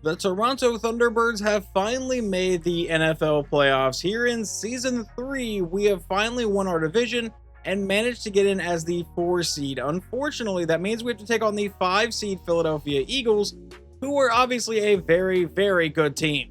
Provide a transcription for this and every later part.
The Toronto Thunderbirds have finally made the NFL playoffs. Here in Season 3, we have finally won our division and managed to get in as the 4 seed. Unfortunately, that means we have to take on the 5 seed Philadelphia Eagles, who are obviously a very, very good team.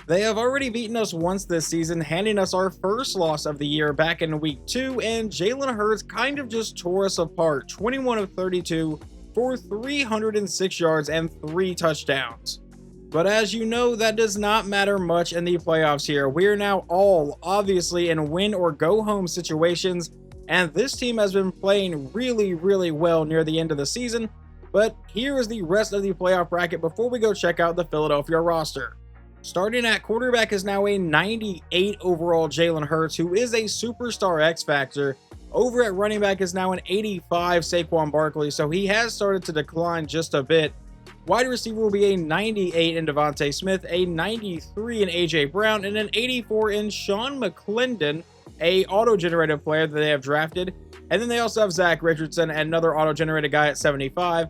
They have already beaten us once this season, handing us our first loss of the year back in Week 2, and Jalen Hurts kind of just tore us apart, 21 of 32 for 306 yards and 3 touchdowns. But as you know, that does not matter much in the playoffs here. We are now all obviously in win or go home situations, and this team has been playing really, really well near the end of the season. But here is the rest of the playoff bracket before we go check out the Philadelphia roster. Starting at quarterback is now a 98 overall Jalen Hurts, who is a superstar X Factor. Over at running back is now an 85 Saquon Barkley, so he has started to decline just a bit. Wide receiver will be a 98 in Devontae Smith, a 93 in AJ Brown, and an 84 in Sean McClendon, a auto-generated player that they have drafted. And then they also have Zach Richardson, another auto-generated guy at 75.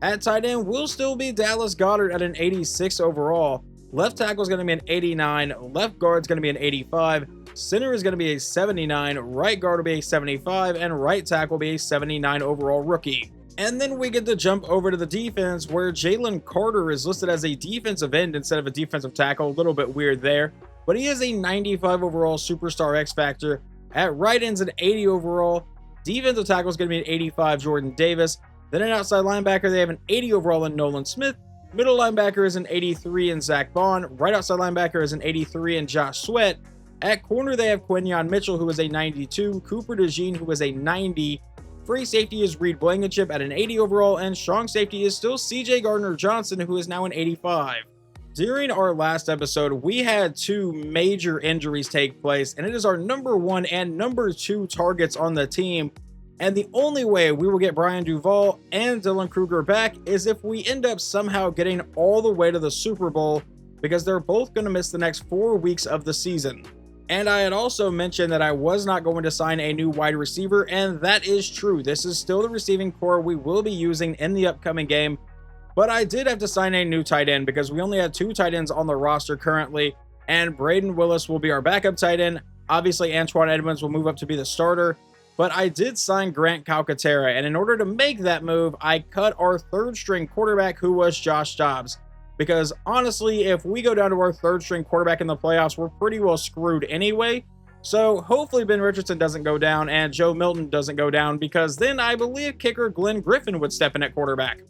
At tight end will still be Dallas Goedert at an 86 overall. Left tackle is going to be an 89, left guard is going to be an 85, center is going to be a 79, right guard will be a 75, and right tackle will be a 79 overall rookie. And then we get to jump over to the defense, where Jalen Carter is listed as a defensive end instead of a defensive tackle. A little bit weird there, but he is a 95 overall superstar X Factor. At right end's an 80 overall. Defensive tackle is going to be an 85 Jordan Davis. Then an outside linebacker, they have an 80 overall in Nolan Smith. Middle linebacker is an 83 in Zach Bond. Right outside linebacker is an 83 in Josh Sweat. At corner, they have Quinyon Mitchell, who is a 92. Cooper DeJean, who is a 90. Free safety is Reed Blankenship at an 80 overall, and strong safety is still CJ Gardner-Johnson, who is now an 85. During our last episode, we had 2 major injuries take place, and it is our number 1 and number 2 targets on the team. And the only way we will get Brian Duvall and Dylan Kruger back is if we end up somehow getting all the way to the Super Bowl, because they're both going to miss the next 4 weeks of the season. And I had also mentioned that I was not going to sign a new wide receiver, and that is true. This is still the receiving core we will be using in the upcoming game. But I did have to sign a new tight end because we only had 2 tight ends on the roster currently, and Braden Willis will be our backup tight end. Obviously, Antoine Edmonds will move up to be the starter. But I did sign Grant Calcaterra, and in order to make that move, I cut our 3rd string quarterback, who was Josh Dobbs. Because honestly, if we go down to our 3rd string quarterback in the playoffs, we're pretty well screwed anyway. So hopefully Ben Richardson doesn't go down and Joe Milton doesn't go down, because then I believe kicker Glenn Griffin would step in at quarterback.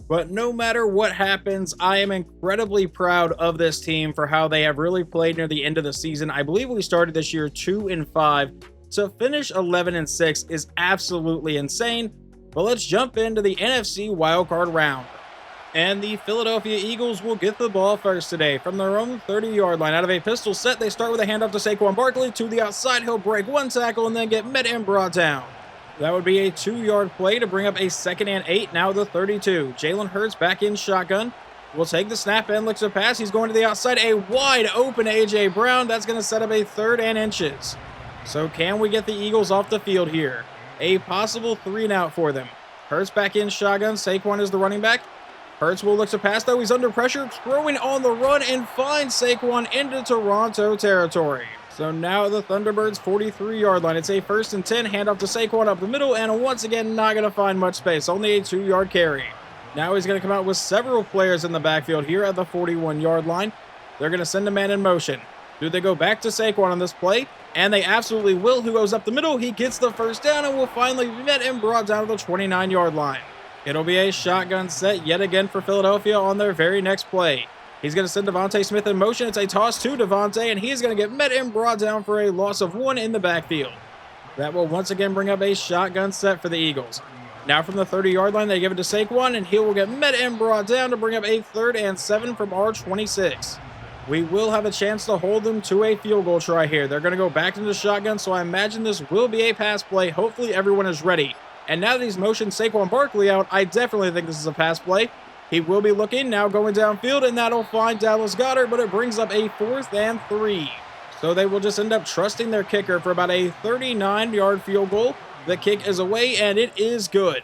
But no matter what happens, I am incredibly proud of this team for how they have really played near the end of the season. I believe we started this year 2-5. To finish 11-6 is absolutely insane. But let's jump into the NFC wildcard round. And the Philadelphia Eagles will get the ball first today from their own 30-yard line. Out of a pistol set, they start with a handoff to Saquon Barkley. To the outside, he'll break 1 tackle and then get met and brought down. That would be a 2-yard play to bring up a 2nd and 8, now the 32. Jalen Hurts back in shotgun. Will take the snap and looks to pass. He's going to the outside. A wide open A.J. Brown. That's going to set up a 3rd and inches. So can we get the Eagles off the field here? A possible 3-and-out for them. Hurts back in shotgun. Saquon is the running back. Hurts will look to pass, though. He's under pressure, throwing on the run, and finds Saquon into Toronto territory. So now the Thunderbirds' 43-yard line. It's a 1st and 10, handoff to Saquon up the middle, and once again, not going to find much space. Only a 2-yard carry. Now he's going to come out with several players in the backfield here at the 41-yard line. They're going to send a man in motion. Do they go back to Saquon on this play? And they absolutely will. Who goes up the middle? He gets the 1st down and will finally be met and brought down to the 29-yard line. It'll be a shotgun set yet again for Philadelphia on their very next play. He's going to send Devontae Smith in motion. It's a toss to Devontae, and he's going to get met and brought down for a loss of 1 in the backfield. That will once again bring up a shotgun set for the Eagles. Now from the 30-yard line, they give it to Saquon, and he will get met and brought down to bring up a 3rd and 7 from our 26. We will have a chance to hold them to a field goal try here. They're going to go back into the shotgun, so I imagine this will be a pass play. Hopefully everyone is ready. And now that he's motioned Saquon Barkley out, I definitely think this is a pass play. He will be looking, now going downfield, and that'll find Dallas Goedert, but it brings up a 4th and 3. So they will just end up trusting their kicker for about a 39-yard field goal. The kick is away, and it is good.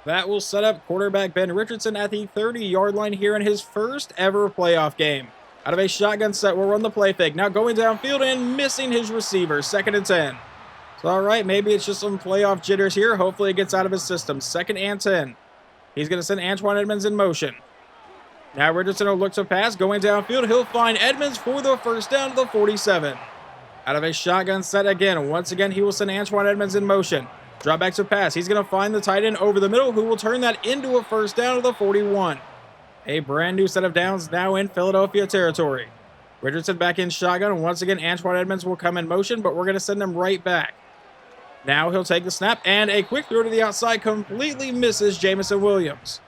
That will set up quarterback Ben Richardson at the 30-yard line here in his first ever playoff game. Out of a shotgun set, we'll run the play fake. Now going downfield and missing his receiver. 2nd and 10. So, all right, maybe it's just some playoff jitters here. Hopefully it gets out of his system. 2nd and 10. He's going to send Antoine Edmonds in motion. Now Richardson will look to pass. Going downfield, he'll find Edmonds for the first down to the 47. Out of a shotgun set again. Once again, he will send Antoine Edmonds in motion. Drop back to pass. He's going to find the tight end over the middle, who will turn that into a first down to the 41. A brand new set of downs now in Philadelphia territory. Richardson back in shotgun, and once again, Antoine Edmonds will come in motion, but we're going to send him right back. Now he'll take the snap, and a quick throw to the outside completely misses Jamison Williams.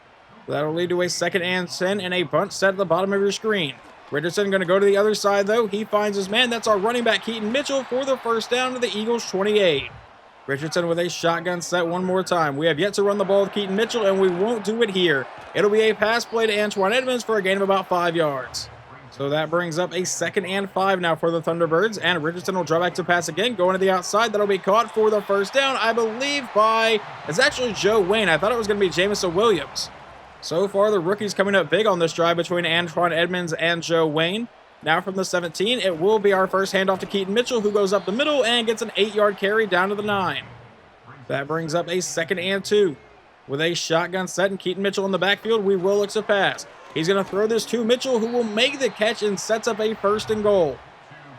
That'll lead to a 2nd and 10 and a bunt set at the bottom of your screen. Richardson going to go to the other side, though. He finds his man. That's our running back, Keaton Mitchell, for the first down to the Eagles' 28. Richardson with a shotgun set one more time. We have yet to run the ball with Keaton Mitchell, and we won't do it here. It'll be a pass play to Antoine Edmonds for a gain of about 5 yards. So that brings up a 2nd and 5 now for the Thunderbirds, and Richardson will draw back to pass again, going to the outside. That'll be caught for the first down, I believe, by... It's actually Joe Wayne. I thought it was going to be Jamison Williams. So far, the rookie's coming up big on this drive between Antoine Edmonds and Joe Wayne. Now from the 17, it will be our first handoff to Keaton Mitchell, who goes up the middle and gets an 8-yard carry down to the 9. That brings up a 2nd and 2. With a shotgun set and Keaton Mitchell in the backfield, we will look to pass. He's going to throw this to Mitchell, who will make the catch and sets up a 1st and goal.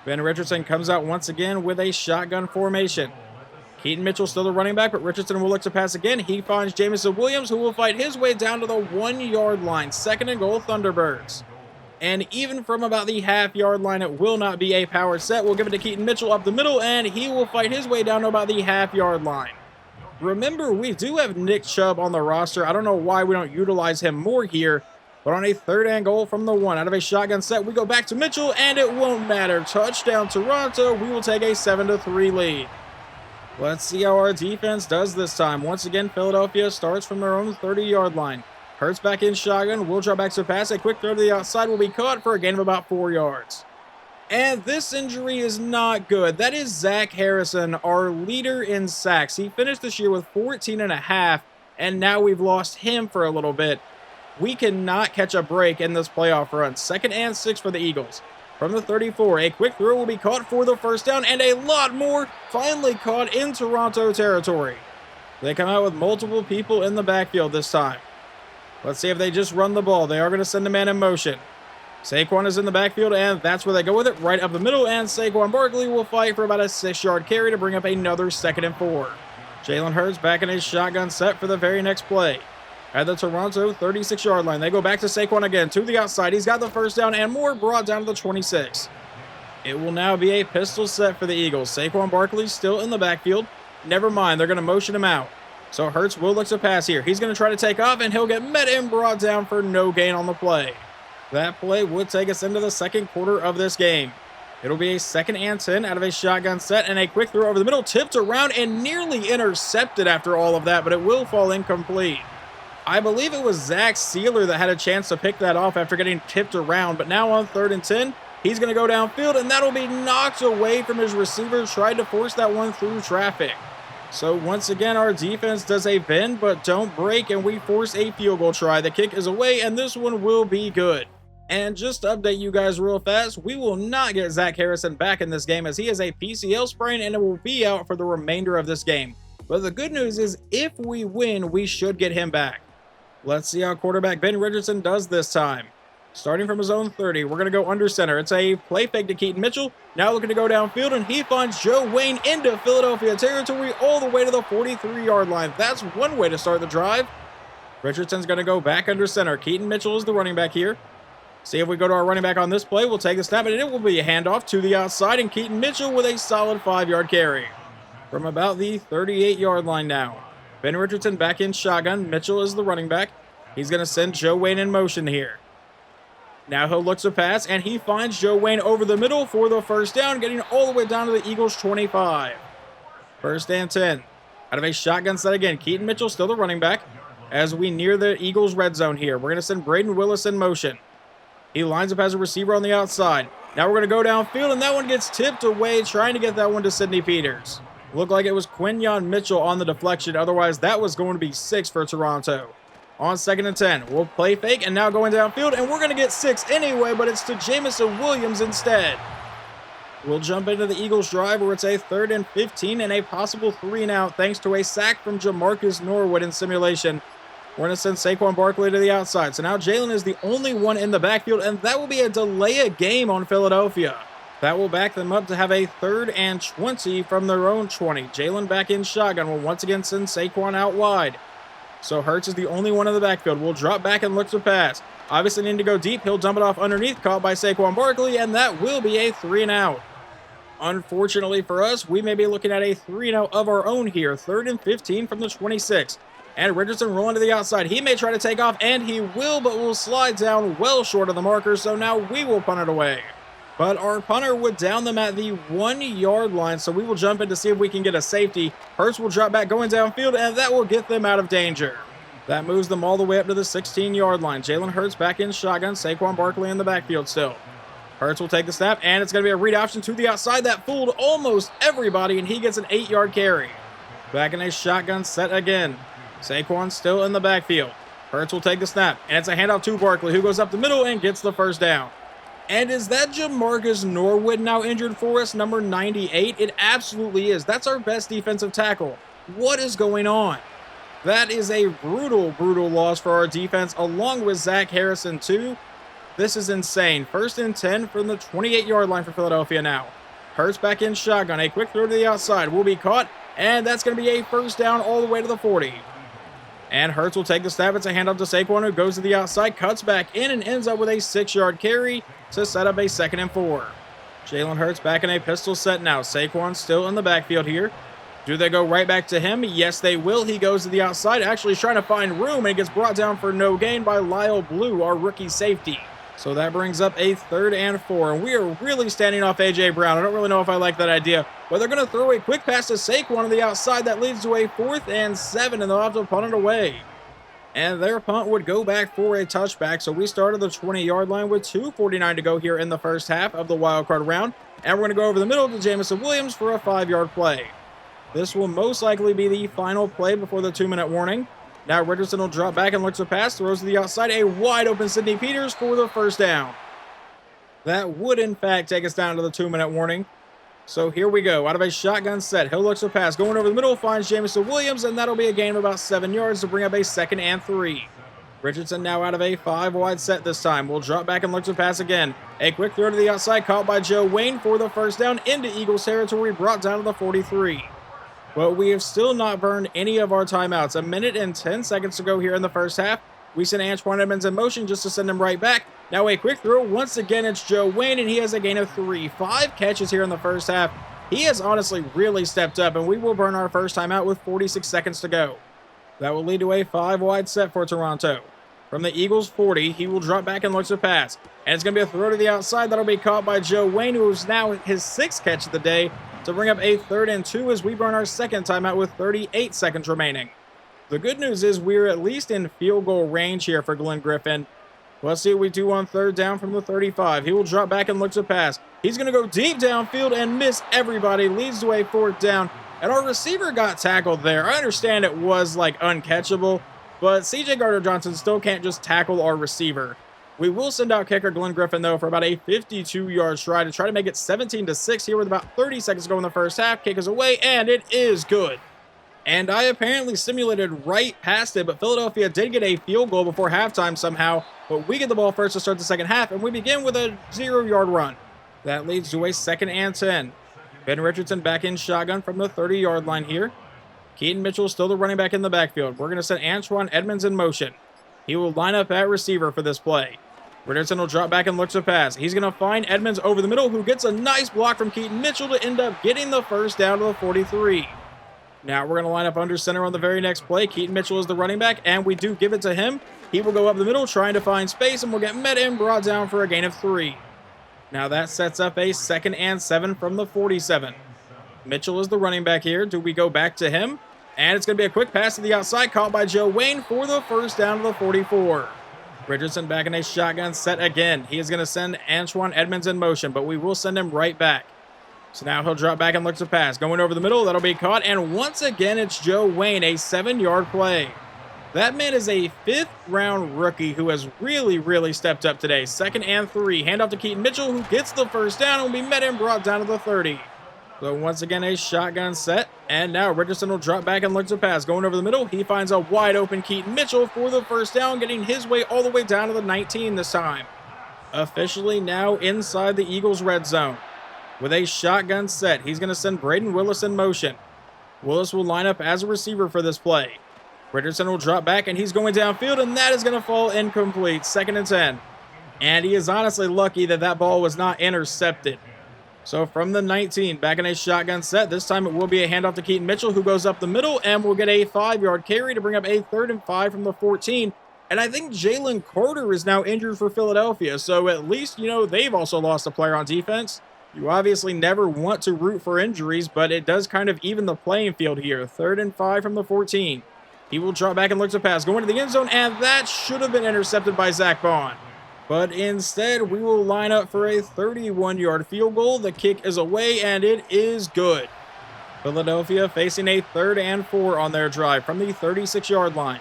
Ben Richardson comes out once again with a shotgun formation. Keaton Mitchell still the running back, but Richardson will look to pass again. He finds Jamison Williams, who will fight his way down to the 1-yard line. 2nd and goal, Thunderbirds. And even from about the half-yard line, it will not be a power set. We'll give it to Keaton Mitchell up the middle, and he will fight his way down to about the half-yard line. Remember, we do have Nick Chubb on the roster. I don't know why we don't utilize him more here, but on a 3rd and goal from the 1, out of a shotgun set, we go back to Mitchell, and it won't matter. Touchdown, Toronto. We will take a 7-3 lead. Let's see how our defense does this time. Once again, Philadelphia starts from their own 30-yard line. Hurts back in shotgun. Will draw back to pass. A quick throw to the outside will be caught for a gain of about 4 yards. And this injury is not good. That is Zach Harrison, our leader in sacks. He finished this year with 14.5, and now we've lost him for a little bit. We cannot catch a break in this playoff run. 2nd and 6 for the Eagles. From the 34, a quick throw will be caught for the first down, and a lot more finally caught in Toronto territory. They come out with multiple people in the backfield this time. Let's see if they just run the ball. They are going to send a man in motion. Saquon is in the backfield, and that's where they go with it, right up the middle, and Saquon Barkley will fight for about a 6-yard carry to bring up another 2nd and 4. Jalen Hurts back in his shotgun set for the very next play. At the Toronto 36-yard line, they go back to Saquon again, to the outside. He's got the first down, and more brought down to the 26. It will now be a pistol set for the Eagles. Saquon Barkley still in the backfield. Never mind, they're going to motion him out. So Hurts will look to pass here. He's going to try to take off, and he'll get met and brought down for no gain on the play. That play would take us into the 2nd quarter of this game. It'll be a 2nd and 10 out of a shotgun set, and a quick throw over the middle, tipped around and nearly intercepted after all of that, but it will fall incomplete. I believe it was Zach Sealer that had a chance to pick that off after getting tipped around, but now on 3rd and 10, he's going to go downfield, and that'll be knocked away from his receiver. Tried to force that one through traffic. So once again, our defense does a bend but don't break, and we force a field goal try. The kick is away, and this one will be good. And just to update you guys real fast, we will not get Zach Harrison back in this game as he has a PCL sprain and it will be out for the remainder of this game. But the good news is if we win, we should get him back. Let's see how quarterback Ben Richardson does this time. Starting from his own 30, we're going to go under center. It's a play fake to Keaton Mitchell. Now looking to go downfield, and he finds Joe Wayne into Philadelphia territory all the way to the 43-yard line. That's one way to start the drive. Richardson's going to go back under center. Keaton Mitchell is the running back here. See if we go to our running back on this play. We'll take the snap, and it will be a handoff to the outside, and Keaton Mitchell with a solid 5-yard carry. From about the 38-yard line now. Ben Richardson back in shotgun. Mitchell is the running back. He's going to send Joe Wayne in motion here. Now he'll look to pass, and he finds Joe Wayne over the middle for the first down, getting all the way down to the Eagles' 25. 1st and 10. Out of a shotgun set again. Keaton Mitchell still the running back. As we near the Eagles' red zone here, we're going to send Braden Willis in motion. He lines up as a receiver on the outside. Now we're going to go downfield, and that one gets tipped away, trying to get that one to Sidney Peters. Looked like it was Quinyon Mitchell on the deflection. Otherwise, that was going to be 6 for Toronto. On 2nd and 10, we'll play fake and now going downfield, and we're going to get 6 anyway, but it's to Jamison Williams instead. We'll jump into the Eagles drive where it's a 3rd and 15 and a possible 3-and-out thanks to a sack from Jamarcus Norwood in simulation. We're going to send Saquon Barkley to the outside. So now Jalen is the only one in the backfield, and that will be a delay of game on Philadelphia. That will back them up to have a 3rd and 20 from their own 20. Jalen back in shotgun will once again send Saquon out wide. So Hurts is the only one in the backfield. We'll drop back and look to pass. Obviously need to go deep. He'll dump it off underneath, caught by Saquon Barkley, and that will be a 3-and-out. Unfortunately for us, we may be looking at a 3-and-out of our own here. 3rd and 15 from the 26. And Richardson rolling to the outside. He may try to take off, and he will, but will slide down well short of the marker, so now we will punt it away. But our punter would down them at the 1-yard line, so we will jump in to see if we can get a safety. Hurts will drop back going downfield, and that will get them out of danger. That moves them all the way up to the 16-yard line. Jalen Hurts back in shotgun. Saquon Barkley in the backfield still. Hurts will take the snap, and it's going to be a read option to the outside. That fooled almost everybody, and he gets an 8-yard carry. Back in a shotgun set again. Saquon still in the backfield. Hurts will take the snap, and it's a handoff to Barkley, who goes up the middle and gets the first down. And is that Jamarcus Norwood now injured for us, number 98? It absolutely is. That's our best defensive tackle. What is going on? That is a brutal, brutal loss for our defense, along with Zach Harrison, too. This is insane. 1st and 10 from the 28-yard line for Philadelphia now. Hurts back in shotgun. A quick throw to the outside will be caught, and that's going to be a first down all the way to the 40. And Hurts will take the snap. It's a handoff to Saquon, who goes to the outside, cuts back in, and ends up with a 6-yard carry to set up a 2nd and 4. Jalen Hurts back in a pistol set now. Saquon still in the backfield here. Do they go right back to him? Yes, they will. He goes to the outside, actually trying to find room, and gets brought down for no gain by Lyle Blue, our rookie safety. So that brings up a 3rd and 4, and we are really standing off A.J. Brown. I don't really know if I like that idea, but they're going to throw a quick pass to Saquon on the outside. That leads to a 4th and 7, and they'll have to punt it away. And their punt would go back for a touchback, so we started the 20-yard line with 2:49 to go here in the first half of the wildcard round, and we're going to go over the middle to Jamison Williams for a 5-yard play. This will most likely be the final play before the 2-minute warning. Now Richardson will drop back and looks to pass, throws to the outside, a wide-open Sidney Peters for the first down. That would, in fact, take us down to the 2-minute warning. So here we go, out of a shotgun set. He'll look to pass, going over the middle, finds Jamison Williams, and that'll be a gain of about 7 yards to bring up a 2nd and 3. Richardson now out of a 5-wide set this time. We'll drop back and look to pass again. A quick throw to the outside, caught by Joe Wayne for the first down into Eagles territory, brought down to the 43. But we have still not burned any of our timeouts. 1 minute and 10 seconds to go here in the first half. We sent Antoine Edmonds in motion just to send him right back. Now a quick throw. Once again, it's Joe Wayne, and he has a gain of 3. 5 catches here in the first half. He has honestly really stepped up, and we will burn our first timeout with 46 seconds to go. That will lead to a 5-wide set for Toronto. From the Eagles' 40, he will drop back and looks to pass. And it's going to be a throw to the outside. That'll be caught by Joe Wayne, who is now his 6th catch of the day, to bring up a 3rd and 2 as we burn our second timeout with 38 seconds remaining. The good news is we're at least in field goal range here for Glenn Griffin. Let's see what we do on 3rd down from the 35. He will drop back and look to pass. He's going to go deep downfield and miss everybody. Leads to a 4th down. And our receiver got tackled there. I understand it was like uncatchable, but C.J. Gardner-Johnson still can't just tackle our receiver. We will send out kicker Glenn Griffin, though, for about a 52-yard stride to try to make it 17-6 here with about 30 seconds to go in the first half. Kick is away, and it is good. And I apparently simulated right past it, but Philadelphia did get a field goal before halftime somehow. But we get the ball first to start the second half, and we begin with a 0-yard run. That leads to a 2nd and 10. Ben Richardson back in shotgun from the 30-yard line here. Keaton Mitchell still the running back in the backfield. We're going to send Antoine Edmonds in motion. He will line up at receiver for this play. Richardson will drop back and look to pass. He's going to find Edmonds over the middle, who gets a nice block from Keaton Mitchell to end up getting the first down to the 43. Now we're going to line up under center on the very next play. Keaton Mitchell is the running back, and we do give it to him. He will go up the middle trying to find space, and will get met and brought down for a gain of 3. Now that sets up a 2nd and 7 from the 47. Mitchell is the running back here. Do we go back to him? And it's going to be a quick pass to the outside, caught by Joe Wayne for the first down to the 44. Richardson back in a shotgun set again. He is going to send Antoine Edmonds in motion, but we will send him right back. So now he'll drop back and look to pass. Going over the middle, that'll be caught. And once again, it's Joe Wayne, a 7-yard play. That man is a 5th-round rookie who has really stepped up today. 2nd and 3. Handoff to Keaton Mitchell, who gets the first down and will be met and brought down to the 30. So once again, a shotgun set. And now Richardson will drop back and look to pass. Going over the middle, he finds a wide open Keaton Mitchell for the first down, getting his way all the way down to the 19 this time. Officially now inside the Eagles' red zone. With a shotgun set, he's going to send Braden Willis in motion. Willis will line up as a receiver for this play. Richardson will drop back, and he's going downfield, and that is going to fall incomplete. 2nd and 10. And he is honestly lucky that that ball was not intercepted. So from the 19, back in a shotgun set. This time it will be a handoff to Keaton Mitchell, who goes up the middle and will get a 5-yard carry to bring up a 3rd and 5 from the 14. And I think Jalen Carter is now injured for Philadelphia, so at least, they've also lost a player on defense. You obviously never want to root for injuries, but it does kind of even the playing field here. 3rd and 5 from the 14. He will drop back and look to pass. Going to the end zone, and that should have been intercepted by Zach Bond. But instead, we will line up for a 31-yard field goal. The kick is away, and it is good. Philadelphia facing a 3rd and 4 on their drive from the 36-yard line.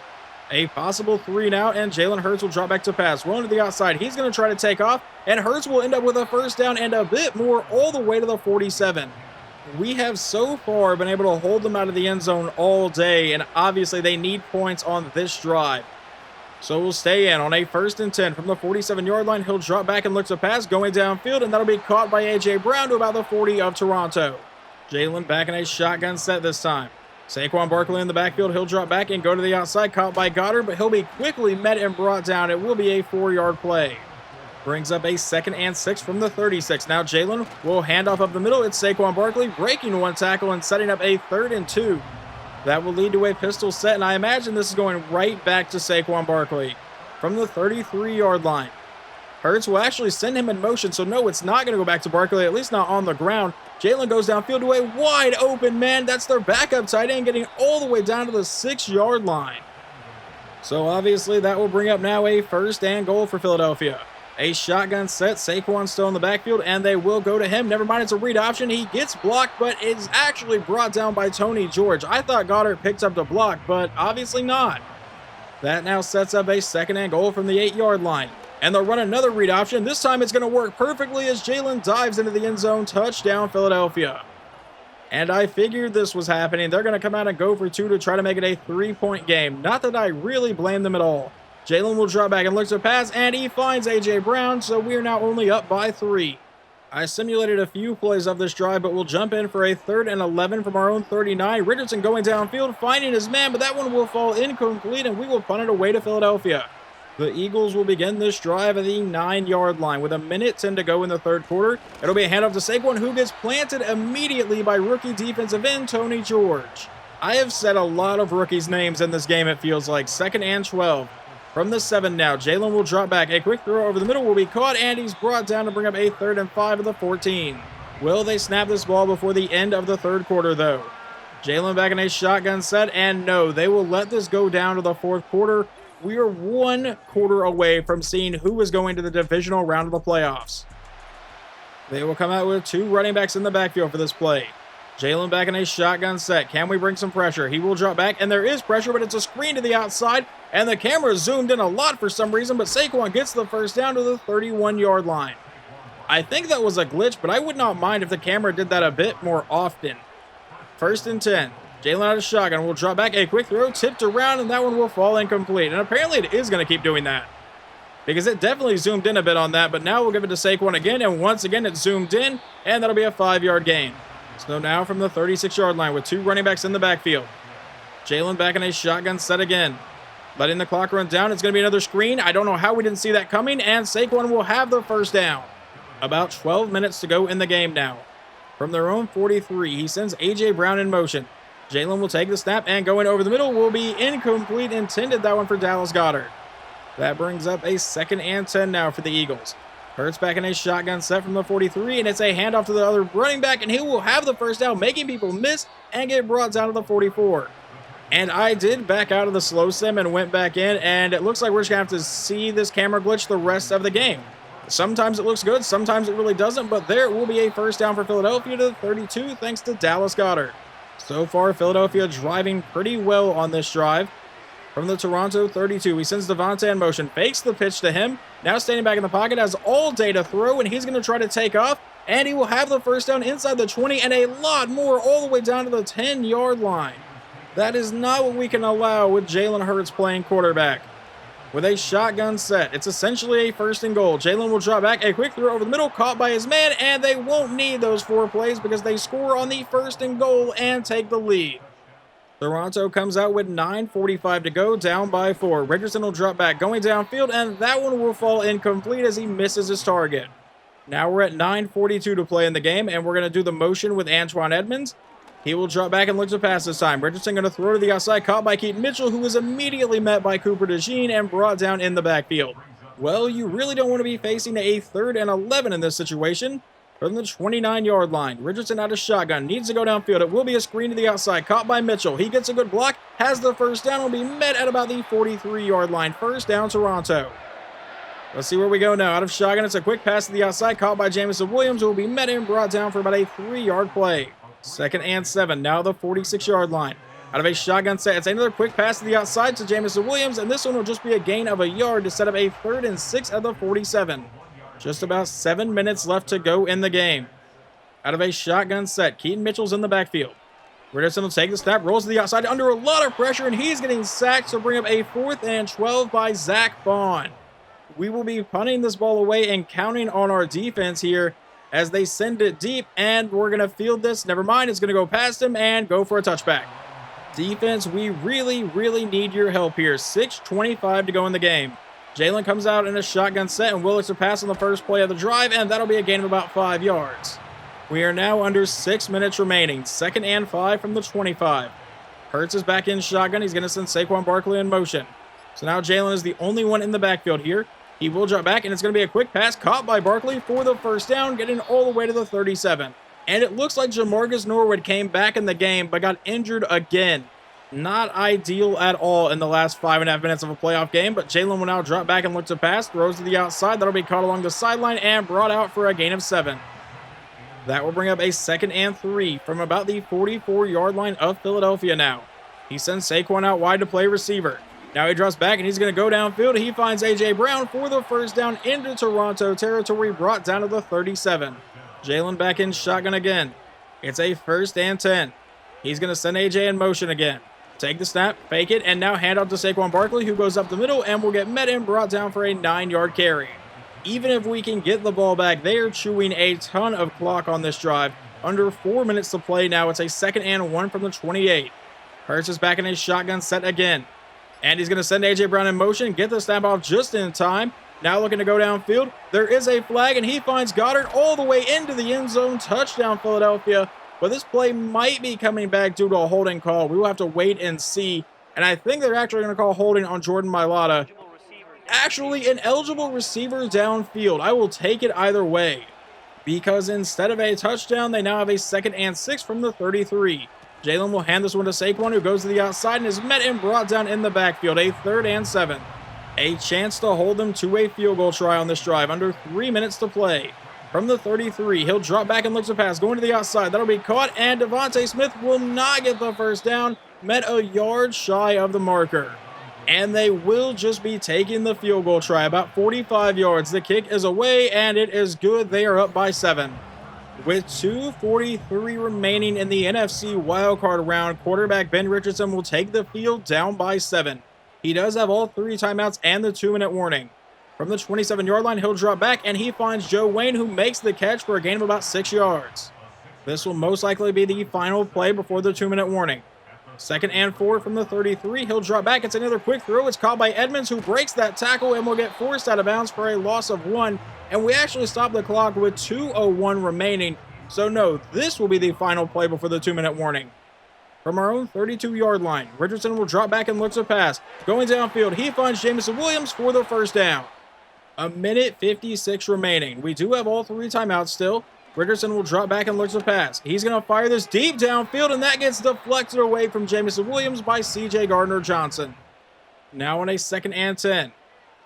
A possible 3 and out, and Jalen Hurts will drop back to pass. Rolling to the outside, he's going to try to take off, and Hurts will end up with a first down and a bit more all the way to the 47. We have so far been able to hold them out of the end zone all day, and obviously they need points on this drive. So we'll stay in on a 1st and 10 from the 47-yard line. He'll drop back and look to pass, going downfield, and that'll be caught by A.J. Brown to about the 40 of Toronto. Jalen back in a shotgun set this time. Saquon Barkley in the backfield. He'll drop back and go to the outside, caught by Goddard, but he'll be quickly met and brought down. It will be a 4-yard play. Brings up a 2nd and 6 from the 36. Now Jalen will hand off up the middle. It's Saquon Barkley breaking one tackle and setting up a 3rd and 2. That will lead to a pistol set, and I imagine this is going right back to Saquon Barkley from the 33-yard line. Hurts will actually send him in motion, so no, it's not going to go back to Barkley, at least not on the ground. Jalen goes downfield to a wide open man. That's their backup tight end, getting all the way down to the 6-yard line. So obviously that will bring up now a 1st and goal for Philadelphia. A shotgun set, Saquon still in the backfield, and they will go to him. Never mind, it's a read option. He gets blocked, but is actually brought down by Tony George. I thought Goddard picked up the block, but obviously not. That now sets up a 2nd and goal from the 8-yard line. And they'll run another read option. This time it's going to work perfectly as Jalen dives into the end zone. Touchdown, Philadelphia. And I figured this was happening. They're going to come out and go for 2 to try to make it a 3-point game. Not that I really blame them at all. Jalen will drop back and look to pass, and he finds A.J. Brown, so we are now only up by 3. I simulated a few plays of this drive, but we'll jump in for a 3rd and 11 from our own 39. Richardson going downfield, finding his man, but that one will fall incomplete, and we will punt it away to Philadelphia. The Eagles will begin this drive at the 9-yard line with 1:10 to go in the 3rd quarter. It'll be a handoff to Saquon, who gets planted immediately by rookie defensive end Tony George. I have said a lot of rookies' names in this game, it feels like. 2nd and 12. From the 7 now, Jalen will drop back. A quick throw over the middle will be caught, and he's brought down to bring up a 3rd and 5 of the 14. Will they snap this ball before the end of the 3rd quarter, though? Jalen back in a shotgun set, and no, they will let this go down to the 4th quarter. We are 1 quarter away from seeing who is going to the divisional round of the playoffs. They will come out with 2 running backs in the backfield for this play. Jalen back in a shotgun set. Can we bring some pressure? He will drop back, and there is pressure, but it's a screen to the outside, and the camera zoomed in a lot for some reason, but Saquon gets the first down to the 31-yard line. I think that was a glitch, but I would not mind if the camera did that a bit more often. 1st and 10. Jalen out of shotgun will drop back. A quick throw, tipped around, and that one will fall incomplete. And apparently it is going to keep doing that, because it definitely zoomed in a bit on that, but now we'll give it to Saquon again, and once again it zoomed in, and that'll be a 5-yard gain. So now from the 36-yard line with 2 running backs in the backfield. Jalen back in a shotgun set again. Letting the clock run down. It's going to be another screen. I don't know how we didn't see that coming, and Saquon will have the first down. About 12 minutes to go in the game now. From their own 43, he sends A.J. Brown in motion. Jalen will take the snap, and going over the middle will be incomplete. Intended that one for Dallas Goedert. That brings up a 2nd and 10 now for the Eagles. Hurts back in a shotgun set from the 43, and it's a handoff to the other running back, and he will have the first down, making people miss and get brought down to the 44. And I did back out of the slow sim and went back in, and it looks like we're just going to have to see this camera glitch the rest of the game. Sometimes it looks good, sometimes it really doesn't, but there will be a first down for Philadelphia to the 32 thanks to Dallas Goedert. So far, Philadelphia driving pretty well on this drive. From the Toronto 32, he sends Devontae in motion, fakes the pitch to him. Now standing back in the pocket, has all day to throw, and he's going to try to take off. And he will have the first down inside the 20 and a lot more all the way down to the 10-yard line. That is not what we can allow with Jalen Hurts playing quarterback. With a shotgun set, it's essentially a first and goal. Jalen will drop back, a quick throw over the middle, caught by his man, and they won't need those 4 plays because they score on the first and goal and take the lead. Toronto comes out with 9:45 to go, down by 4. Richardson will drop back, going downfield, and that one will fall incomplete as he misses his target. Now we're at 9:42 to play in the game, and we're going to do the motion with Antoine Edmonds. He will drop back and look to pass this time. Richardson going to throw to the outside, caught by Keaton Mitchell, who is immediately met by Cooper DeJean and brought down in the backfield. Well, you really don't want to be facing a 3rd and 11 in this situation. From the 29-yard line, Richardson out of shotgun, needs to go downfield. It will be a screen to the outside, caught by Mitchell. He gets a good block, has the first down, will be met at about the 43-yard line. First down, Toronto. Let's see where we go now. Out of shotgun, it's a quick pass to the outside, caught by Jamison Williams, who will be met and brought down for about a 3-yard play. 2nd and 7, now the 46-yard line. Out of a shotgun set, it's another quick pass to the outside to Jamison Williams, and this one will just be a gain of a yard to set up a 3rd and 6 at the 47. Just about 7 minutes left to go in the game. Out of a shotgun set, Keaton Mitchell's in the backfield. Richardson will take the snap, rolls to the outside under a lot of pressure, and he's getting sacked to bring up a 4th and 12 by Zach Bond. We will be punting this ball away and counting on our defense here as they send it deep, and we're going to field this. Never mind, it's going to go past him and go for a touchback. Defense, we really need your help here. 6:25 to go in the game. Jalen comes out in a shotgun set and will look to pass on the first play of the drive, and that'll be a gain of about 5 yards. We are now under 6 minutes remaining. 2nd and 5 from the 25. Hurts is back in shotgun. He's going to send Saquon Barkley in motion. So now Jalen is the only one in the backfield here. He will drop back, and it's going to be a quick pass caught by Barkley for the first down, getting all the way to the 37. And it looks like Jamarcus Norwood came back in the game, but got injured again. Not ideal at all in the last 5.5 minutes of a playoff game, but Jalen will now drop back and look to pass, throws to the outside. That'll be caught along the sideline and brought out for a gain of 7. That will bring up a 2nd and 3 from about the 44-yard line of Philadelphia now. He sends Saquon out wide to play receiver. Now he drops back and he's going to go downfield. He finds A.J. Brown for the first down into Toronto territory, brought down to the 37. Jalen back in shotgun again. It's a 1st and 10. He's going to send A.J. in motion again. Take the snap, fake it, and now hand off to Saquon Barkley, who goes up the middle and will get met and brought down for a 9-yard carry. Even if we can get the ball back, they are chewing a ton of clock on this drive. Under 4 minutes to play now. It's a 2nd and 1 from the 28. Hurts is back in a shotgun set again. And he's going to send A.J. Brown in motion, get the snap off just in time. Now looking to go downfield. There is a flag, and he finds Goddard all the way into the end zone. Touchdown, Philadelphia. But this play might be coming back due to a holding call. We will have to wait and see. And I think they're actually going to call holding on Jordan Mailata. Actually, an eligible receiver downfield. I will take it either way. Because instead of a touchdown, they now have a 2nd and 6 from the 33. Jalen will hand this one to Saquon, who goes to the outside and is met and brought down in the backfield. A 3rd and 7. A chance to hold them to a field goal try on this drive. Under 3 minutes to play. From the 33, he'll drop back and look to pass. Going to the outside. That'll be caught, and Devontae Smith will not get the first down. Met a yard shy of the marker. And they will just be taking the field goal try. About 45 yards. The kick is away, and it is good. They are up by 7. With 2:43 remaining in the NFC wildcard round, quarterback Ben Richardson will take the field down by 7. He does have all 3 timeouts and the 2-minute warning. From the 27-yard line, he'll drop back, and he finds Joe Wayne, who makes the catch for a gain of about 6 yards. This will most likely be the final play before the 2-minute warning. 2nd and 4 from the 33. He'll drop back. It's another quick throw. It's caught by Edmonds, who breaks that tackle and will get forced out of bounds for a loss of 1. And we actually stop the clock with 2:01 remaining. So no, this will be the final play before the 2-minute warning. From our own 32-yard line, Richardson will drop back and look to pass. Going downfield, he finds Jamison Williams for the first down. 1:56 remaining. We do have all 3 timeouts still. Richardson will drop back and look to pass. He's going to fire this deep downfield, and that gets deflected away from Jamison Williams by C.J. Gardner-Johnson. Now on a 2nd and 10.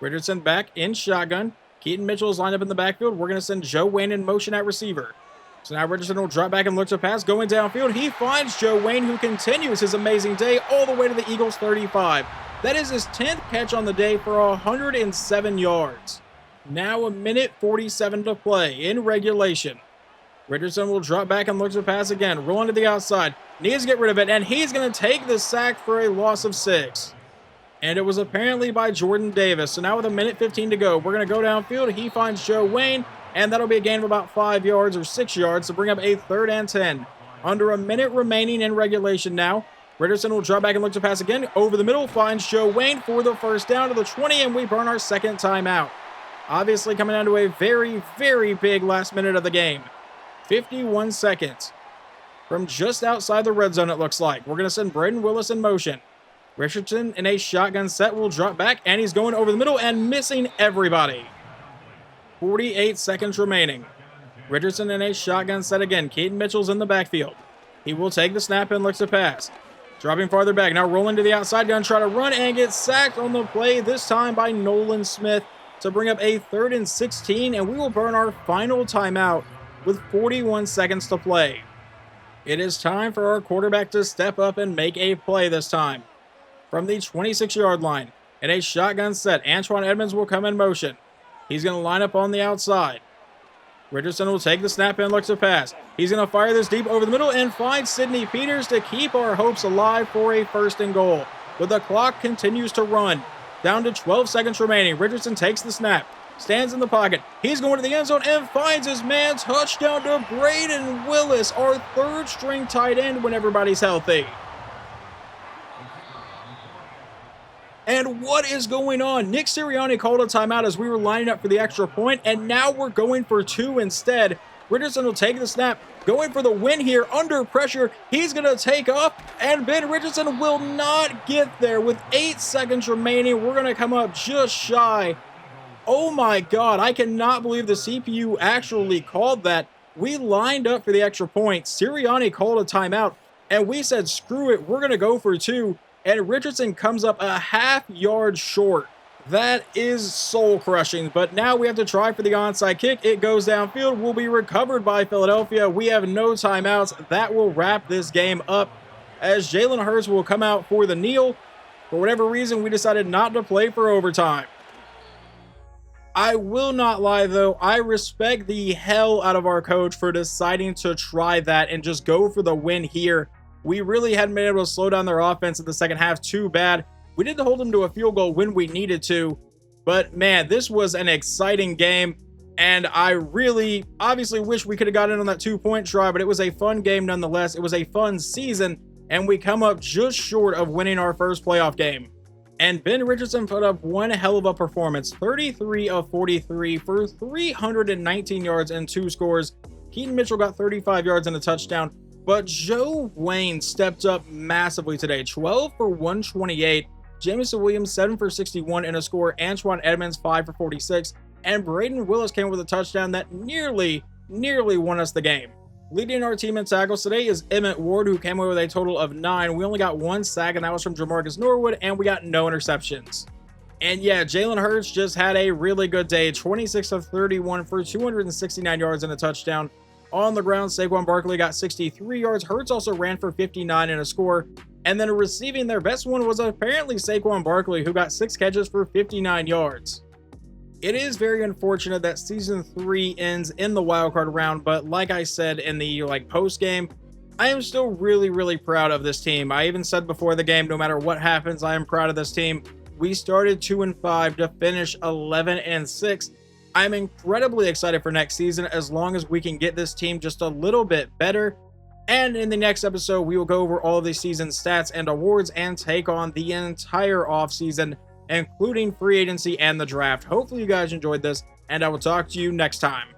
Richardson back in shotgun. Keaton Mitchell is lined up in the backfield. We're going to send Joe Wayne in motion at receiver. So now Richardson will drop back and look to pass. Going downfield, he finds Joe Wayne, who continues his amazing day all the way to the Eagles' 35. That is his 10th catch on the day for 107 yards. Now a minute 47 to play in regulation. Richardson will drop back and look to pass again. Rolling to the outside. Needs to get rid of it, and he's going to take the sack for a loss of 6. And it was apparently by Jordan Davis. So now with a minute 15 to go, we're going to go downfield. He finds Joe Wayne, and that'll be a gain of about 5 yards or 6 yards to bring up a 3rd and 10. Under a minute remaining in regulation now. Richardson will drop back and look to pass again. Over the middle, finds Joe Wayne for the first down to the 20, and we burn our 2nd timeout. Obviously coming down to a very, very big last minute of the game. 51 seconds. From just outside the red zone, it looks like. We're going to send Braden Willis in motion. Richardson in a shotgun set will drop back, and he's going over the middle and missing everybody. 48 seconds remaining. Richardson in a shotgun set again. Keaton Mitchell's in the backfield. He will take the snap and looks to pass. Dropping farther back. Now rolling to the outside. Going to try to run and get sacked on the play, this time by Nolan Smith, to bring up a 3rd and 16, and we will burn our final timeout with 41 seconds to play. It is time for our quarterback to step up and make a play this time. From the 26-yard line, in a shotgun set, Antoine Edmonds will come in motion. He's going to line up on the outside. Richardson will take the snap and look to pass. He's going to fire this deep over the middle and find Sidney Peters to keep our hopes alive for a 1st and goal. But the clock continues to run. Down to 12 seconds remaining. Richardson takes the snap. Stands in the pocket. He's going to the end zone and finds his man. Touchdown to Braden Willis, our 3rd string tight end when everybody's healthy. And what is going on? Nick Sirianni called a timeout as we were lining up for the extra point, and now we're going for 2 instead. Richardson will take the snap, going for the win here under pressure. He's going to take off, and Ben Richardson will not get there. With 8 seconds remaining, we're going to come up just shy. Oh my God, I cannot believe the CPU actually called that. We lined up for the extra point. Sirianni called a timeout, and we said, screw it, we're going to go for 2. And Richardson comes up a ½ yard short. That is soul-crushing, but now we have to try for the onside kick. It goes downfield, will be recovered by Philadelphia. We have no timeouts. That will wrap this game up, as Jalen Hurts will come out for the kneel. For whatever reason, we decided not to play for overtime. I will not lie, though. I respect the hell out of our coach for deciding to try that and just go for the win here. We really hadn't been able to slow down their offense in the second half too bad. We did hold them to a field goal when we needed to. But man, this was an exciting game. And I really obviously wish we could have gotten on that 2-point try, but it was a fun game nonetheless. It was a fun season, and we come up just short of winning our first playoff game. And Ben Richardson put up one hell of a performance. 33 of 43 for 319 yards and 2 scores. Keaton Mitchell got 35 yards and a touchdown. But Joe Wayne stepped up massively today. 12 for 128. Jameson Williams, 7 for 61 and a score. Antoine Edmonds, 5 for 46. And Braden Willis came with a touchdown that nearly won us the game. Leading our team in tackles today is Emmett Ward, who came away with a total of 9. We only got 1 sack, and that was from Jamarcus Norwood, and we got no interceptions. And yeah, Jalen Hurts just had a really good day. 26 of 31 for 269 yards and a touchdown. On the ground, Saquon Barkley got 63 yards. Hurts also ran for 59 and a score. And then receiving, their best one was apparently Saquon Barkley, who got 6 catches for 59 yards. It is very unfortunate that Season 3 ends in the wildcard round, but like I said in the post-game, I am still really proud of this team. I even said before the game, no matter what happens, I am proud of this team. We started 2-5 to finish 11-6. I'm incredibly excited for next season as long as we can get this team just a little bit better. And in the next episode, we will go over all of the season stats and awards and take on the entire offseason, including free agency and the draft. Hopefully you guys enjoyed this, and I will talk to you next time.